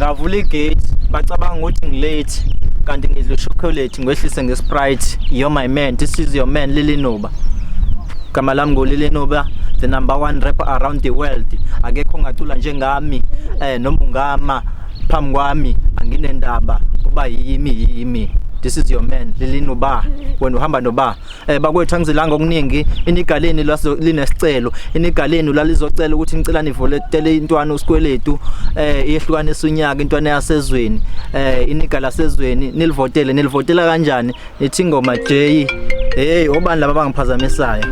ngavula igate bacabanga ukuthi ngilate kanti ngidla chocolate ngwehlise ngeSprite. You're my man, this is your man Lil Nuba. Gama lami nguLil Nuba, the #1 rapper around the world. Akekho ongathula njengami noma ungama phambi kwami anginendaba kuba yimi. This is your man Lil Nuba. Wena uhamba noba bakwethu angizilanga okuningi inigaleni laso linesicelo inigaleni lalizocela ukuthi ngicela nivotele intwana uSkweletu iyehlukanisa unyaka intwana yasezweni inigala sezweni nilivotela kanjani nithi ingoma J hey obani laba bangiphazamisayo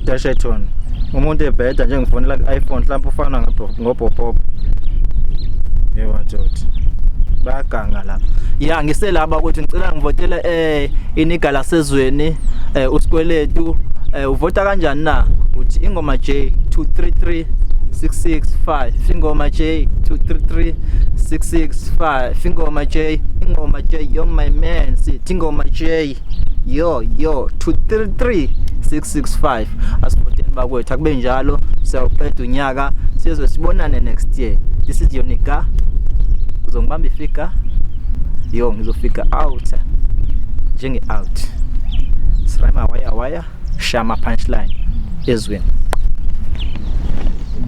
dasheton umuntu ebheda nje ngifonela ku-iPhone mhlawumbe ufana ngobhopop yebo Joti baganga lapha ya ngiselaba ukuthi ngicela ngivotele inigala sezweni uSkweletu uvota kanjani na uthi ingoma J 233665 ingoma J 233665 ingoma J you're my man sithi ingoma J yo 233665 asivoteni bakwethu akube njalo siyawuqeda unyaka sizwe sibonane next year. This is your nigga. Uzongibamba ifika yo ngizofika out njenge out sirama waya shama punchline ezweni.